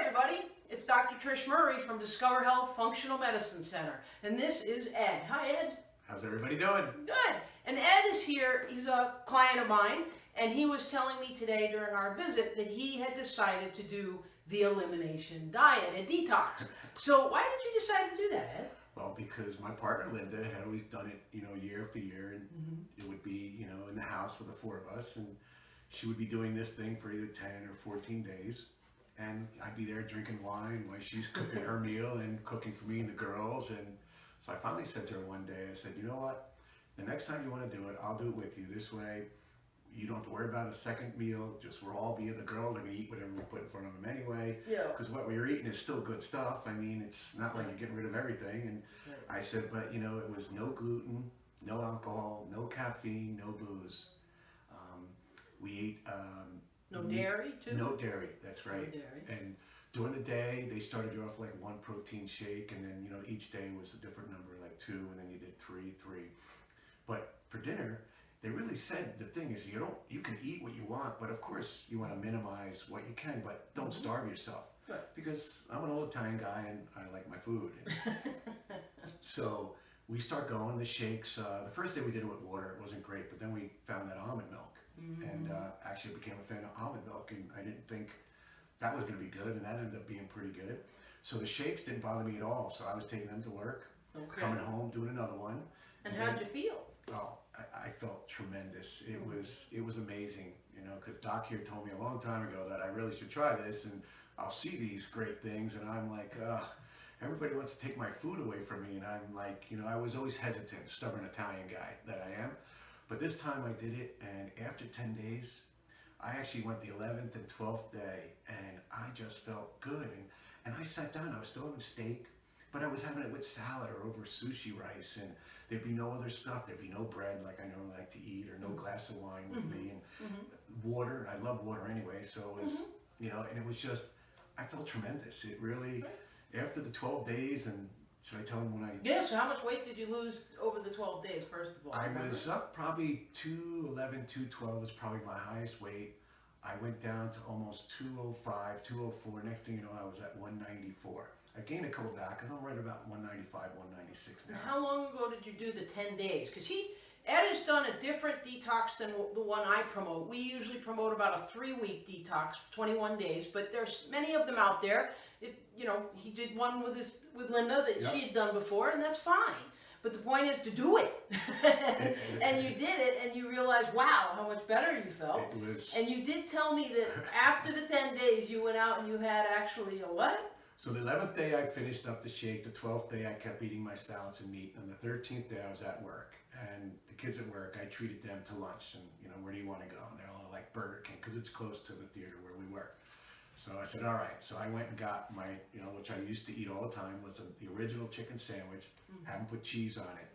everybody, it's Dr. Trish Murray from Discover Health Functional Medicine Center, and this is Ed. Hi, Ed. How's everybody doing? Good. And Ed is here. He's a client of mine, and he was telling me today during our visit that he had decided to do the elimination diet, a detox. So why did you decide to do that, Ed? Well, because my partner Linda had always done it, year after year, and it would be, in the house with the four of us, and she would be doing this thing for either 10 or 14 days. And I'd be there drinking wine while she's cooking her meal and cooking for me and the girls. And so I finally said to her one day, I said, you know what? The next time you want to do it, I'll do it with you. This way, you don't have to worry about a second meal. Just we'll all be, the girls are going to eat whatever we put in front of them anyway. Yeah. Because what we're eating is still good stuff. I mean, it's not like you're getting rid of everything. And I said, but it was no gluten, no alcohol, no caffeine, no booze. We ate... no dairy, too? No dairy, that's right. No dairy. And during the day, they started you off like one protein shake, and then, each day was a different number, like 2, and then you did 3. But for dinner, they really said the thing is you can eat what you want, but of course you want to minimize what you can, but don't starve yourself. Right. Because I'm an old Italian guy and I like my food. So we start going, the shakes. The first day we did it with water, it wasn't great, but then we found that almond milk. And actually became a fan of almond milk, and I didn't think that was going to be good, and that ended up being pretty good. So the shakes didn't bother me at all. So I was taking them to work, coming home, doing another one. And how'd you feel? Oh, I felt tremendous. It was amazing, because Doc here told me a long time ago that I really should try this, and I'll see these great things, and I'm like, everybody wants to take my food away from me, and I'm like, I was always hesitant, stubborn Italian guy that I am. But this time I did it, and after 10 days, I actually went the 11th and 12th day, and I just felt good. And I sat down, I was still having steak, but I was having it with salad or over sushi rice, and there'd be no other stuff. There'd be no bread like I normally like to eat, or no glass of wine with me, and water. I love water anyway, so it was, and it was just, I felt tremendous. It really, after the 12 days, and should I tell them when I... Yeah, so how much weight did you lose over the 12 days, first of all? I was up probably 211, 212 was probably my highest weight. I went down to almost 205, 204. Next thing you know, I was at 194. I gained a couple back, and I'm right about 195, 196 now. And how long ago did you do the 10 days? Because Ed has done a different detox than the one I promote. We usually promote about a 3-week detox, 21 days, but there's many of them out there. He did one with Linda that she had done before, and that's fine. But the point is to do it. And you did it, and you realized, wow, how much better you felt. And you did tell me that after the 10 days, you went out and you had actually a what? So the 11th day I finished up the shake, the 12th day I kept eating my salads and meat, and the 13th day I was at work. And the kids at work, I treated them to lunch, and where do you want to go? And they're all like Burger King, because it's close to the theater where we work. So I said, all right. So I went and got my, which I used to eat all the time, was the original chicken sandwich. Haven't put cheese on it.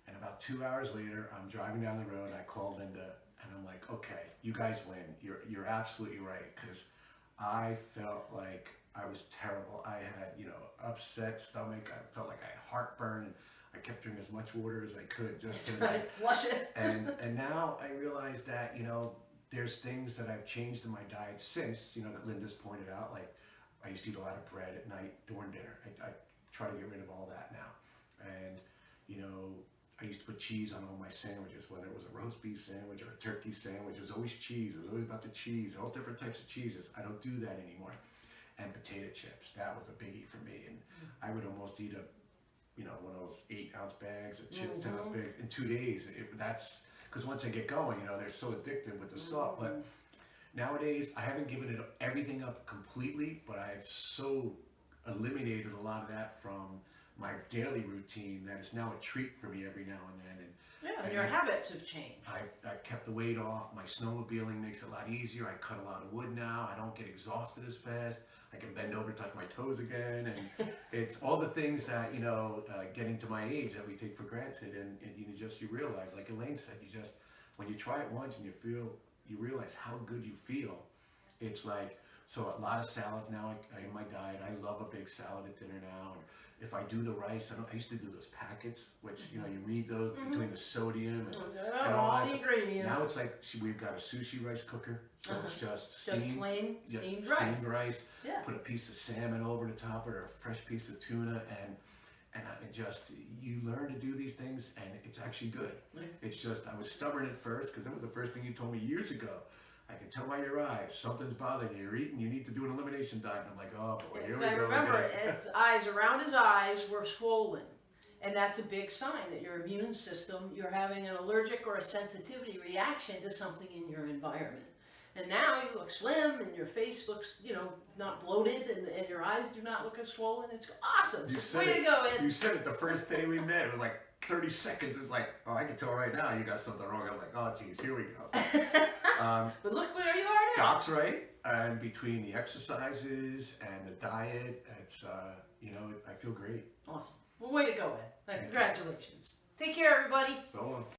And about 2 hours later, I'm driving down the road, I called Linda, and I'm like, okay, you guys win. You're absolutely right, because I felt like I was terrible. I had, upset stomach. I felt like I had heartburn. I kept drinking as much water as I could just to flush it. and now I realize that, there's things that I've changed in my diet since, that Linda's pointed out. Like, I used to eat a lot of bread at night during dinner. I try to get rid of all that now. And, I used to put cheese on all my sandwiches, whether it was a roast beef sandwich or a turkey sandwich. It was always cheese. It was always about the cheese, all different types of cheeses. I don't do that anymore. And potato chips, that was a biggie for me. And I would almost eat one of those 8-ounce bags of chips, 10-ounce bags in 2 days. That's because once I get going, they're so addictive with the salt. But nowadays, I haven't given it everything up completely, but I've so eliminated a lot of that from my daily routine that it's now a treat for me every now and then. And your habits have changed. I've kept the weight off. My snowmobiling makes it a lot easier. I cut a lot of wood now. I don't get exhausted as fast. I can bend over, touch my toes again. And it's all the things that, getting to my age that we take for granted. And you realize, like Elaine said, when you try it once and you realize how good you feel. It's like, So a lot of salads now in my diet. I love a big salad at dinner now. And if I do the rice, I used to do those packets, which, you know, you read those between the sodium and all all that the stuff. ingredients. Now it's like we've got a sushi rice cooker, so it's just steamed, plain steamed steamed rice. Yeah. Put a piece of salmon over the top of it, or a fresh piece of tuna, and you learn to do these things, and it's actually good. It's just, I was stubborn at first, because that was the first thing you told me years ago. I can tell by your eyes, something's bothering you. You're eating, you need to do an elimination diet. And I'm like, oh boy, here we go. I remember again. his eyes, around his eyes were swollen. And that's a big sign that your immune system, you're having an allergic or a sensitivity reaction to something in your environment. And now you look slim, and your face looks, you know, not bloated, and your eyes do not look as swollen. It's awesome. Way to go, Ed. You said it the first day we met. It was like 30 seconds. It's like, oh, I can tell right now you got something wrong. I'm like, oh, geez, here we go. But look where you are now. Doc's right. And between the exercises and the diet, it's, you know, I feel great. Awesome. Well, way to go, Ed. Congratulations. Take care, everybody. So long.